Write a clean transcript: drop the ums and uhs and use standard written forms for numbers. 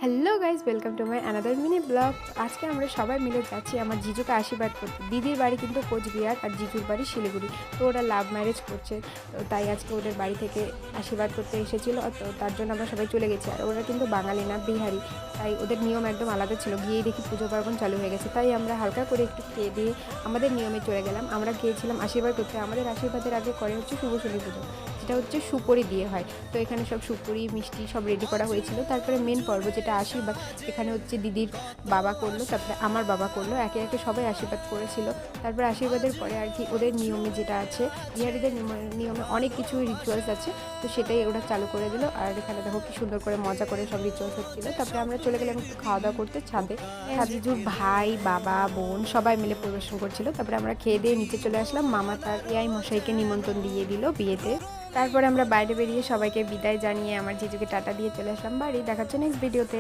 Hello guys, welcome to my another mini blog. আজকে আমরা সবাই মিলে যাচ্ছি আমার জিজুকে আশীর্বাদ করতে। দিদির বাড়ি কিন্তু কোচবিহার আর জিজুর বাড়ি শিলিগুড়ি। তো ওরা লাভ ম্যারেজ করছে, তো তাই আজকে ওদের বাড়ি থেকে আশীর্বাদ করতে এসেছিলো। তো তার জন্য আমরা সবাই চলে গেছি। আর ওরা কিন্তু বাঙালি না, বিহারি, তাই ওদের নিয়ম একদম আলাদা ছিল। গিয়েই দেখি পুজো পার্বণ চালু হয়ে গেছে, তাই আমরা হালকা করে একটু খেয়ে দিয়ে আমাদের নিয়মে চলে গেলাম। আমরা গিয়েছিলাম আশীর্বাদ করতে। আমাদের আশীর্বাদের আগে করে হচ্ছে শুভ শনি পুজো, যেটা হচ্ছে সুপুরি দিয়ে হয়। তো এখানে সব সুপুরি মিষ্টি সব রেডি করা হয়েছিল। তারপরে মেন পর্ব যেটা আশীর্বাদ, এখানে হচ্ছে দিদির বাবা করলো, তারপরে আমার বাবা করলো, একে একে সবাই আশীর্বাদ করেছিল। তারপরে আশীর্বাদের পরে আর কি ওদের নিয়মে যেটা আছে, বিহারিদের নিয়মে অনেক কিছু রিচুয়ালস আছে, তো সেটাই ওরা চালু করে দিল। আর এখানে দেখো কি সুন্দর করে মজা করে সব রিচুয়ালস হচ্ছিল। তারপরে আমরা চলে গেলাম একটু খাওয়া দাওয়া করতে ছাদে। জিজুর ভাই, বাবা, বোন সবাই মিলে পরিবেশন করছিল। তারপরে আমরা খেয়ে দিয়ে নিচে চলে আসলাম। মামা তার এআই মশাইকে নিমন্ত্রণ দিয়ে দিল বিয়েতে। তারপরে আমরা বাইরে বেরিয়ে সবাইকে বিদায় জানিয়ে আমার জিজুকে টাটা দিয়ে চলে আসলাম বাড়ি। দেখাচ্ছে নেক্সট ভিডিওতে।